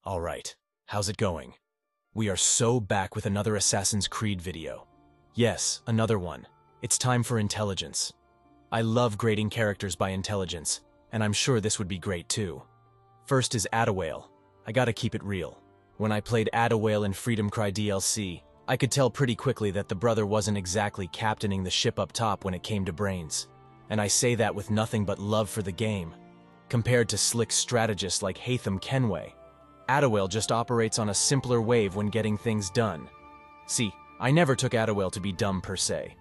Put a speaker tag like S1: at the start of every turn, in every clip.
S1: Alright, how's it going? We are so back with another Assassin's Creed video. Yes, another one. It's time for intelligence. I love grading characters by intelligence, and I'm sure this would be great too. First is Adawale. I gotta keep it real. When I played Adawale in Freedom Cry DLC, I could tell pretty quickly that the brother wasn't exactly captaining the ship up top when it came to brains. And I say that with nothing but love for the game. Compared to slick strategists like Haytham Kenway, Adawale just operates on a simpler wave when getting things done. See, I never took Adawale to be dumb per se.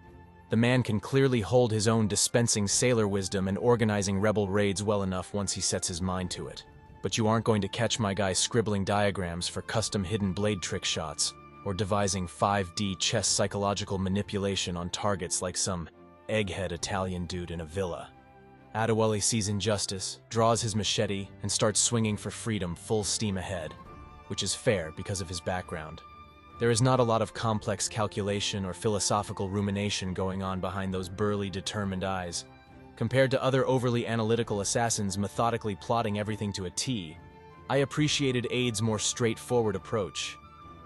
S1: The man can clearly hold his own dispensing sailor wisdom and organizing rebel raids well enough once he sets his mind to it. But you aren't going to catch my guy scribbling diagrams for custom hidden blade trick shots, or devising 5D chess psychological manipulation on targets like some egghead Italian dude in a villa. Adawale sees injustice, draws his machete, and starts swinging for freedom full steam ahead, which is fair because of his background. There is not a lot of complex calculation or philosophical rumination going on behind those burly, determined eyes. Compared to other overly analytical assassins methodically plotting everything to a T, I appreciated Aid's more straightforward approach.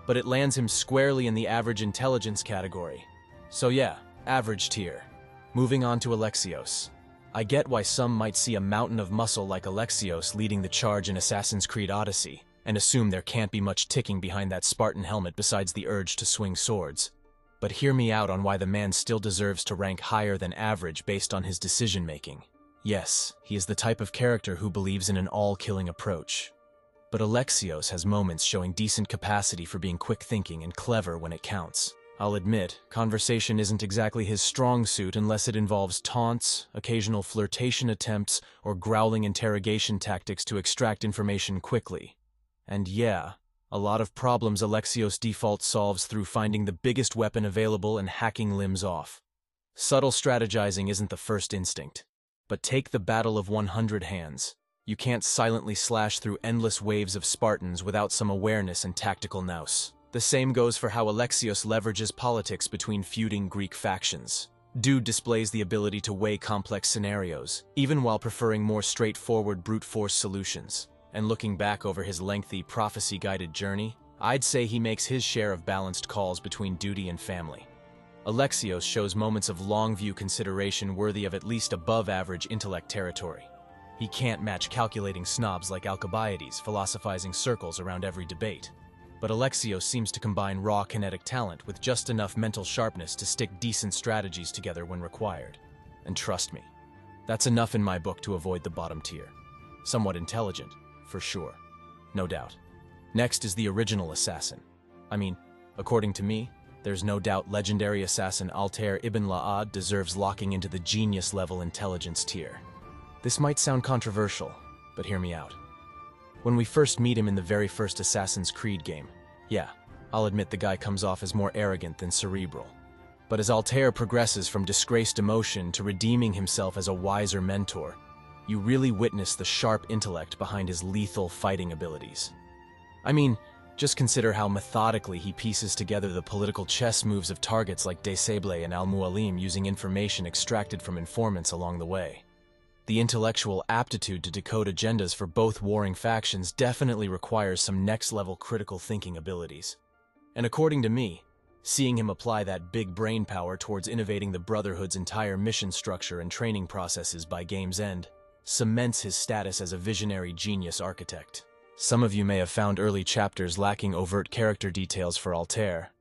S1: But it lands him squarely in the average intelligence category. So yeah, average tier. Moving on to Alexios. I get why some might see a mountain of muscle like Alexios leading the charge in Assassin's Creed Odyssey, and assume there can't be much ticking behind that Spartan helmet besides the urge to swing swords. But hear me out on why the man still deserves to rank higher than average based on his decision-making. Yes, he is the type of character who believes in an all-killing approach. But Alexios has moments showing decent capacity for being quick-thinking and clever when it counts. I'll admit, conversation isn't exactly his strong suit unless it involves taunts, occasional flirtation attempts, or growling interrogation tactics to extract information quickly. And yeah, a lot of problems Alexios default solves through finding the biggest weapon available and hacking limbs off. Subtle strategizing isn't the first instinct. But take the Battle of 100 Hands. You can't silently slash through endless waves of Spartans without some awareness and tactical nous. The same goes for how Alexios leverages politics between feuding Greek factions. Dude displays the ability to weigh complex scenarios, even while preferring more straightforward brute force solutions. And looking back over his lengthy, prophecy-guided journey, I'd say he makes his share of balanced calls between duty and family. Alexios shows moments of long-view consideration worthy of at least above-average intellect territory. He can't match calculating snobs like Alcibiades philosophizing circles around every debate. But Alexios seems to combine raw kinetic talent with just enough mental sharpness to stick decent strategies together when required. And trust me, that's enough in my book to avoid the bottom tier. Somewhat intelligent, for sure. No doubt. Next is the original assassin. I mean, according to me, there's no doubt legendary assassin Altair ibn La'ad deserves locking into the genius-level intelligence tier. This might sound controversial, but hear me out. When we first meet him in the very first Assassin's Creed game, yeah, I'll admit the guy comes off as more arrogant than cerebral. But as Altair progresses from disgraced emotion to redeeming himself as a wiser mentor, you really witness the sharp intellect behind his lethal fighting abilities. I mean, just consider how methodically he pieces together the political chess moves of targets like Desmond and Al-Mualim using information extracted from informants along the way. The intellectual aptitude to decode agendas for both warring factions definitely requires some next-level critical thinking abilities. And according to me, seeing him apply that big brain power towards innovating the Brotherhood's entire mission structure and training processes by game's end cements his status as a visionary genius architect. Some of you may have found early chapters lacking overt character details for Altair,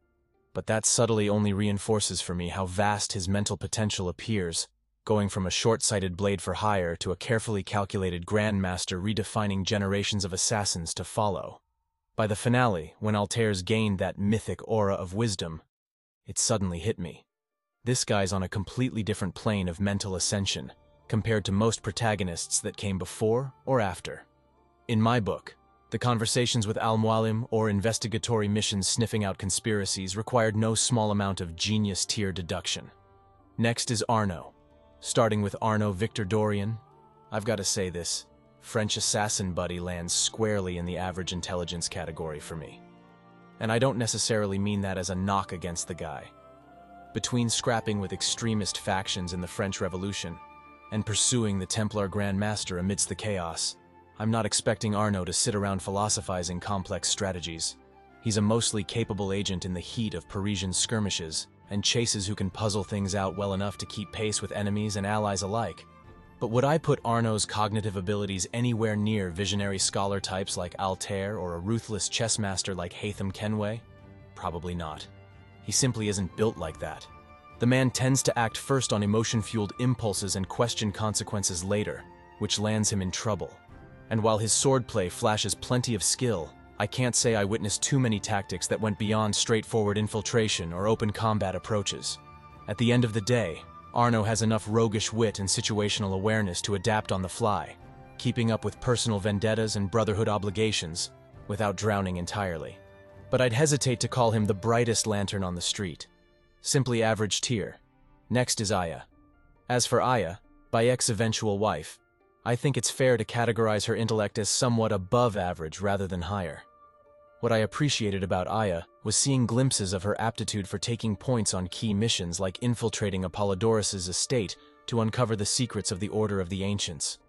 S1: but that subtly only reinforces for me how vast his mental potential appears, going from a short-sighted blade for hire to a carefully calculated grandmaster redefining generations of assassins to follow. By the finale, when Altair's gained that mythic aura of wisdom, it suddenly hit me. This guy's on a completely different plane of mental ascension, compared to most protagonists that came before or after. In my book, the conversations with Al-Mualim or investigatory missions sniffing out conspiracies required no small amount of genius-tier deduction. Next is Arno. Starting with Arno Victor Dorian, I've got to say this French assassin buddy lands squarely in the average intelligence category for me. And I don't necessarily mean that as a knock against the guy. Between scrapping with extremist factions in the French Revolution and pursuing the Templar Grand Master amidst the chaos, I'm not expecting Arno to sit around philosophizing complex strategies. He's a mostly capable agent in the heat of Parisian skirmishes, and chases who can puzzle things out well enough to keep pace with enemies and allies alike. But would I put Arno's cognitive abilities anywhere near visionary scholar types like Altair or a ruthless chess master like Haytham Kenway? Probably not. He simply isn't built like that. The man tends to act first on emotion-fueled impulses and question consequences later, which lands him in trouble. And while his swordplay flashes plenty of skill, I can't say I witnessed too many tactics that went beyond straightforward infiltration or open combat approaches. At the end of the day, Arno has enough roguish wit and situational awareness to adapt on the fly, keeping up with personal vendettas and brotherhood obligations without drowning entirely. But I'd hesitate to call him the brightest lantern on the street. Simply average tier. Next is Aya. As for Aya, Bayek's eventual wife, I think it's fair to categorize her intellect as somewhat above average rather than higher. What I appreciated about Aya was seeing glimpses of her aptitude for taking points on key missions like infiltrating Apollodorus's estate to uncover the secrets of the Order of the Ancients.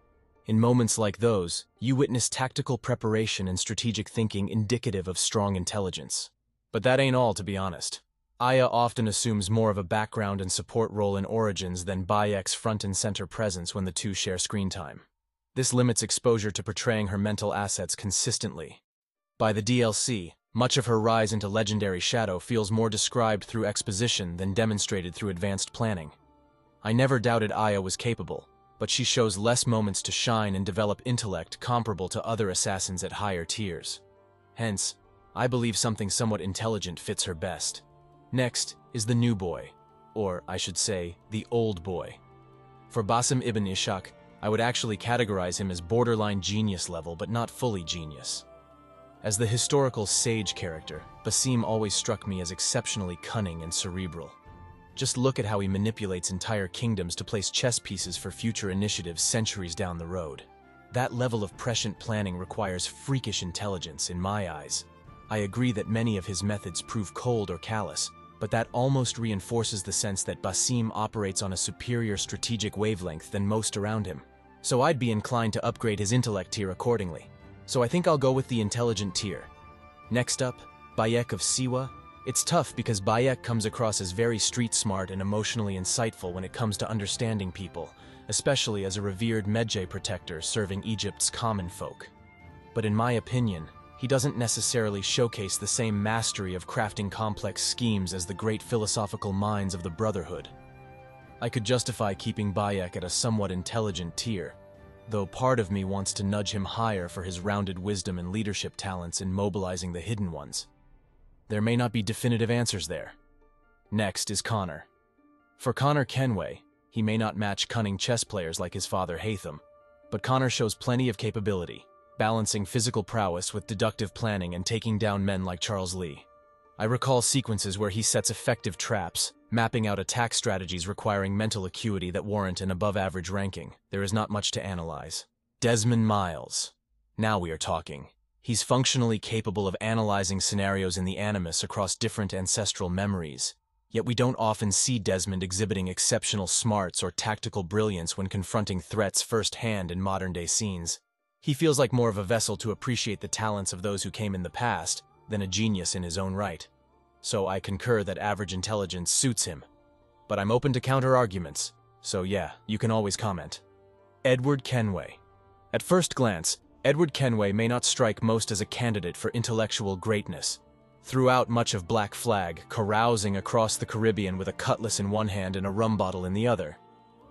S1: In moments like those, you witness tactical preparation and strategic thinking indicative of strong intelligence. But that ain't all, to be honest. Aya often assumes more of a background and support role in Origins than Bayek's front and center presence when the two share screen time. This limits exposure to portraying her mental assets consistently. By the DLC, much of her rise into legendary shadow feels more described through exposition than demonstrated through advanced planning. I never doubted Aya was capable, but she shows less moments to shine and develop intellect comparable to other assassins at higher tiers. Hence, I believe something somewhat intelligent fits her best. Next is the new boy, or I should say, the old boy. For Basim ibn Ishaq, I would actually categorize him as borderline genius level, but not fully genius. As the historical sage character, Basim always struck me as exceptionally cunning and cerebral. Just look at how he manipulates entire kingdoms to place chess pieces for future initiatives centuries down the road. That level of prescient planning requires freakish intelligence, in my eyes. I agree that many of his methods prove cold or callous, but that almost reinforces the sense that Basim operates on a superior strategic wavelength than most around him. So I'd be inclined to upgrade his intellect tier accordingly. So I think I'll go with the intelligent tier. Next up, Bayek of Siwa. It's tough because Bayek comes across as very street smart and emotionally insightful when it comes to understanding people, especially as a revered Medjay protector serving Egypt's common folk. But in my opinion, he doesn't necessarily showcase the same mastery of crafting complex schemes as the great philosophical minds of the Brotherhood. I could justify keeping Bayek at a somewhat intelligent tier, though part of me wants to nudge him higher for his rounded wisdom and leadership talents in mobilizing the hidden ones. There may not be definitive answers there. Next is Connor. For Connor Kenway, he may not match cunning chess players like his father Haytham, but Connor shows plenty of capability, balancing physical prowess with deductive planning and taking down men like Charles Lee. I recall sequences where he sets effective traps, mapping out attack strategies requiring mental acuity that warrant an above-average ranking. There is not much to analyze. Desmond Miles. Now we are talking. He's functionally capable of analyzing scenarios in the Animus across different ancestral memories. Yet we don't often see Desmond exhibiting exceptional smarts or tactical brilliance when confronting threats firsthand in modern-day scenes. He feels like more of a vessel to appreciate the talents of those who came in the past than a genius in his own right. So I concur that average intelligence suits him. But I'm open to counter-arguments, so yeah, you can always comment. Edward Kenway. At first glance, Edward Kenway may not strike most as a candidate for intellectual greatness. Throughout much of Black Flag, carousing across the Caribbean with a cutlass in one hand and a rum bottle in the other,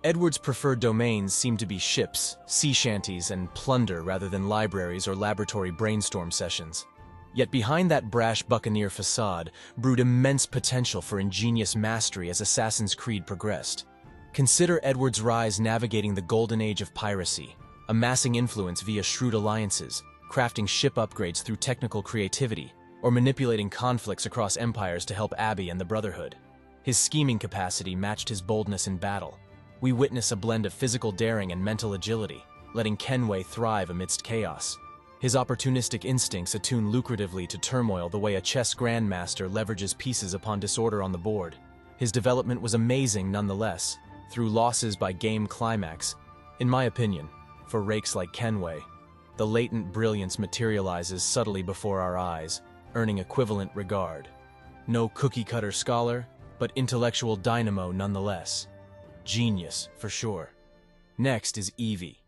S1: Edward's preferred domains seem to be ships, sea shanties, and plunder rather than libraries or laboratory brainstorm sessions. Yet behind that brash buccaneer facade brewed immense potential for ingenious mastery as Assassin's Creed progressed. Consider Edward's rise navigating the golden age of piracy, amassing influence via shrewd alliances, crafting ship upgrades through technical creativity, or manipulating conflicts across empires to help Abbey and the Brotherhood. His scheming capacity matched his boldness in battle. We witness a blend of physical daring and mental agility, letting Kenway thrive amidst chaos. His opportunistic instincts attune lucratively to turmoil the way a chess grandmaster leverages pieces upon disorder on the board. His development was amazing nonetheless, through losses by game climax. In my opinion, for rakes like Kenway, the latent brilliance materializes subtly before our eyes, earning equivalent regard. No cookie-cutter scholar, but intellectual dynamo nonetheless. Genius, for sure. Next is Evie.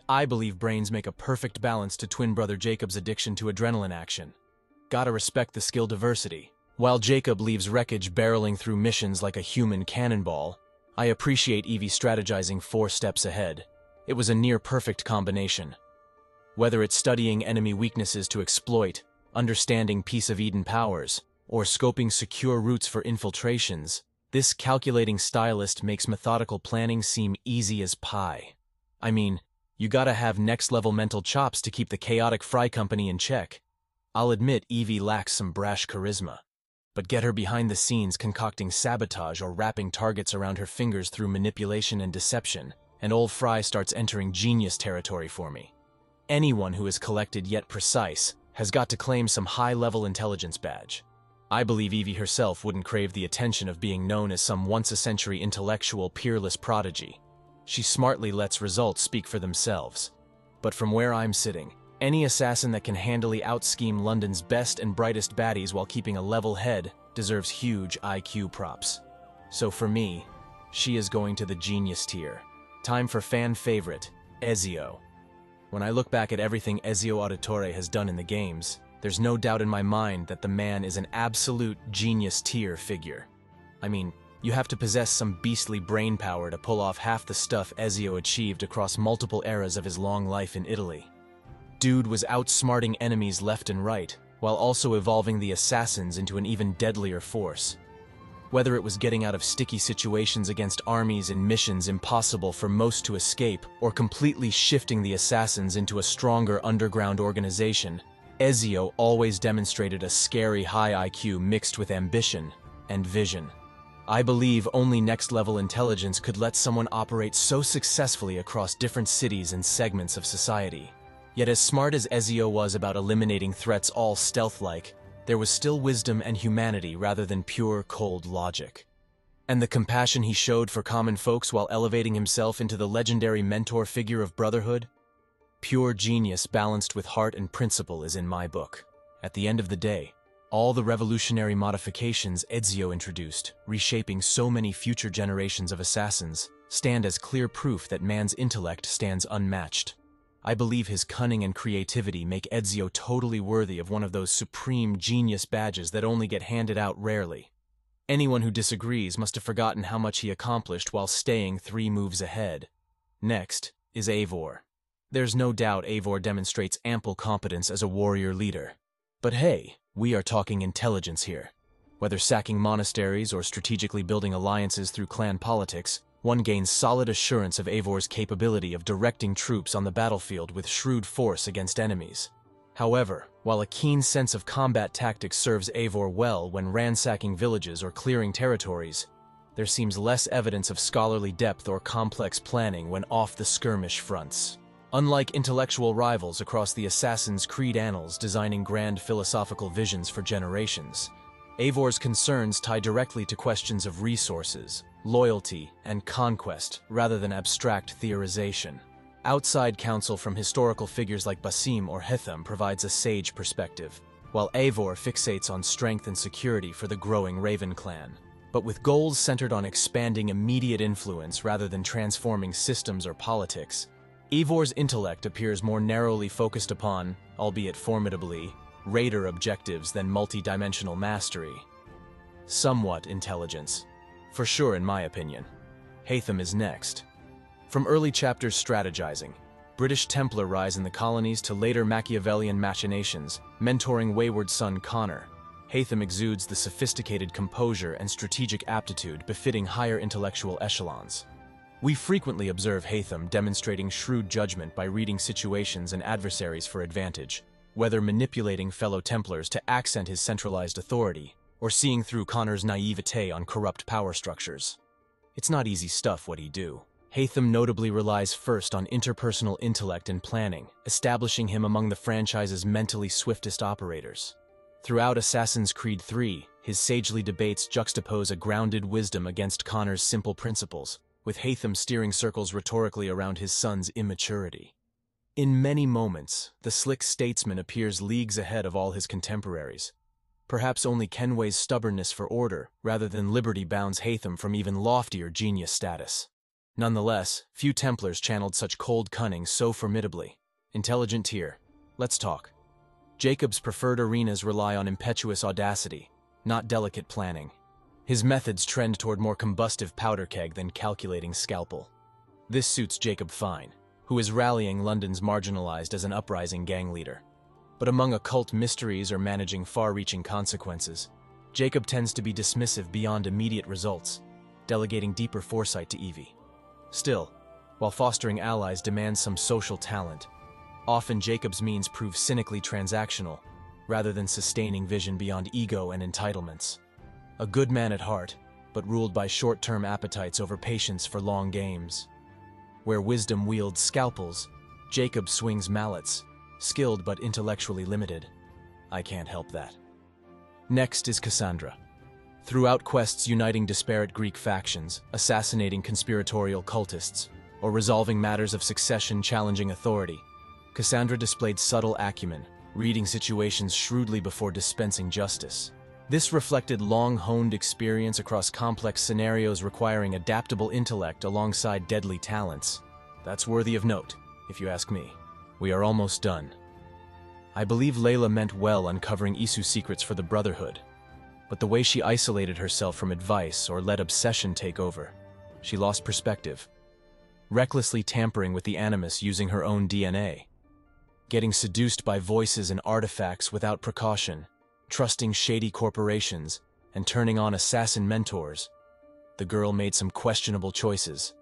S1: I believe brains make a perfect balance to twin brother Jacob's addiction to adrenaline action. Gotta respect the skill diversity. While Jacob leaves wreckage barreling through missions like a human cannonball, I appreciate Evie strategizing 4 steps ahead. It was a near-perfect combination. Whether it's studying enemy weaknesses to exploit, understanding Piece of Eden powers, or scoping secure routes for infiltrations, this calculating stylist makes methodical planning seem easy as pie. You gotta have next-level mental chops to keep the chaotic Fry Company in check. I'll admit Evie lacks some brash charisma, but get her behind the scenes concocting sabotage or wrapping targets around her fingers through manipulation and deception, and old Fry starts entering genius territory for me. Anyone who is collected yet precise has got to claim some high-level intelligence badge. I believe Evie herself wouldn't crave the attention of being known as some once-a-century intellectual peerless prodigy. She smartly lets results speak for themselves. But from where I'm sitting, any assassin that can handily out-scheme London's best and brightest baddies while keeping a level head deserves huge IQ props. So for me, she is going to the genius tier. Time for fan favorite, Ezio. When I look back at everything Ezio Auditore has done in the games, there's no doubt in my mind that the man is an absolute genius tier figure. You have to possess some beastly brain power to pull off half the stuff Ezio achieved across multiple eras of his long life in Italy. Dude was outsmarting enemies left and right, while also evolving the assassins into an even deadlier force. Whether it was getting out of sticky situations against armies in missions impossible for most to escape, or completely shifting the assassins into a stronger underground organization, Ezio always demonstrated a scary high IQ mixed with ambition and vision. I believe only next-level intelligence could let someone operate so successfully across different cities and segments of society. Yet as smart as Ezio was about eliminating threats all stealth-like, there was still wisdom and humanity rather than pure, cold logic. And the compassion he showed for common folks while elevating himself into the legendary mentor figure of brotherhood? Pure genius balanced with heart and principle is in my book. At the end of the day, all the revolutionary modifications Ezio introduced, reshaping so many future generations of assassins, stand as clear proof that man's intellect stands unmatched. I believe his cunning and creativity make Ezio totally worthy of one of those supreme genius badges that only get handed out rarely. Anyone who disagrees must have forgotten how much he accomplished while staying 3 moves ahead. Next is Eivor. There's no doubt Eivor demonstrates ample competence as a warrior leader. But hey, we are talking intelligence here. Whether sacking monasteries or strategically building alliances through clan politics, one gains solid assurance of Eivor's capability of directing troops on the battlefield with shrewd force against enemies. However, while a keen sense of combat tactics serves Eivor well when ransacking villages or clearing territories, there seems less evidence of scholarly depth or complex planning when off the skirmish fronts. Unlike intellectual rivals across the Assassin's Creed annals designing grand philosophical visions for generations, Eivor's concerns tie directly to questions of resources, loyalty, and conquest rather than abstract theorization. Outside counsel from historical figures like Basim or Hitham provides a sage perspective, while Eivor fixates on strength and security for the growing Raven clan. But with goals centered on expanding immediate influence rather than transforming systems or politics, Eivor's intellect appears more narrowly focused upon, albeit formidably, raider objectives than multi-dimensional mastery. Somewhat intelligence. For sure, in my opinion. Haytham is next. From early chapters strategizing, British Templar rise in the colonies to later Machiavellian machinations, mentoring wayward son Connor, Haytham exudes the sophisticated composure and strategic aptitude befitting higher intellectual echelons. We frequently observe Haytham demonstrating shrewd judgment by reading situations and adversaries for advantage, whether manipulating fellow Templars to accent his centralized authority, or seeing through Connor's naivete on corrupt power structures. It's not easy stuff what he do. Haytham notably relies first on interpersonal intellect and planning, establishing him among the franchise's mentally swiftest operators. Throughout Assassin's Creed 3, his sagely debates juxtapose a grounded wisdom against Connor's simple principles, with Haytham steering circles rhetorically around his son's immaturity. In many moments, the slick statesman appears leagues ahead of all his contemporaries. Perhaps only Kenway's stubbornness for order, rather than liberty, bounds Hatham from even loftier genius status. Nonetheless, few Templars channeled such cold cunning so formidably. Intelligent tier. Let's talk. Jacob's preferred arenas rely on impetuous audacity, not delicate planning. His methods trend toward more combustive powder keg than calculating scalpel. This suits Jacob fine, who is rallying London's marginalized as an uprising gang leader. But among occult mysteries or managing far-reaching consequences, Jacob tends to be dismissive beyond immediate results, delegating deeper foresight to Evie. Still, while fostering allies demands some social talent, often Jacob's means prove cynically transactional, rather than sustaining vision beyond ego and entitlements. A good man at heart, but ruled by short-term appetites over patience for long games. Where wisdom wields scalpels, Jacob swings mallets, skilled but intellectually limited. I can't help that. Next is Kassandra. Throughout quests uniting disparate Greek factions, assassinating conspiratorial cultists, or resolving matters of succession challenging authority, Kassandra displayed subtle acumen, reading situations shrewdly before dispensing justice. This reflected long-honed experience across complex scenarios requiring adaptable intellect alongside deadly talents. That's worthy of note, if you ask me. We are almost done. I believe Layla meant well uncovering Isu's secrets for the Brotherhood, but the way she isolated herself from advice or let obsession take over, she lost perspective, recklessly tampering with the Animus using her own DNA, getting seduced by voices and artifacts without precaution, trusting shady corporations, and turning on assassin mentors. The girl made some questionable choices.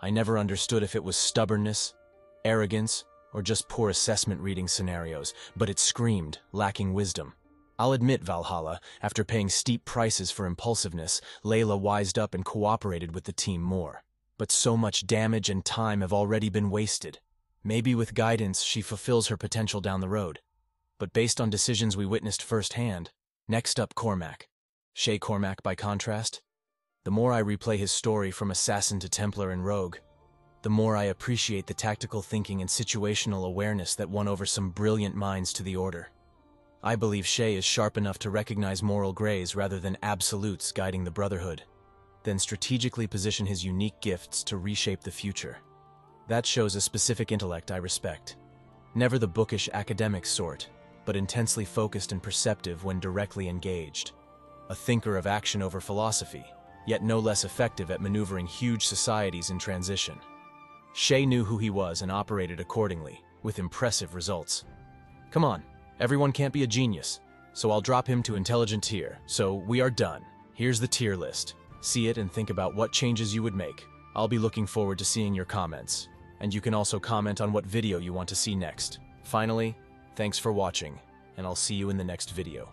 S1: I never understood if it was stubbornness, arrogance, or just poor assessment reading scenarios, but it screamed, lacking wisdom. I'll admit, Valhalla, after paying steep prices for impulsiveness, Layla wised up and cooperated with the team more. But so much damage and time have already been wasted. Maybe with guidance she fulfills her potential down the road. But based on decisions we witnessed firsthand, next up Cormac. Shay Cormac by contrast. The more I replay his story from assassin to Templar and rogue, the more I appreciate the tactical thinking and situational awareness that won over some brilliant minds to the Order. I believe Shay is sharp enough to recognize moral grays rather than absolutes guiding the Brotherhood, then strategically position his unique gifts to reshape the future. That shows a specific intellect I respect. Never the bookish academic sort, but intensely focused and perceptive when directly engaged. A thinker of action over philosophy, yet no less effective at maneuvering huge societies in transition. Shay knew who he was and operated accordingly, with impressive results. Come on, everyone can't be a genius, so I'll drop him to intelligent tier. So we are done. Here's the tier list. See it and think about what changes you would make. I'll be looking forward to seeing your comments, and you can also comment on what video you want to see next. Finally, thanks for watching, and I'll see you in the next video.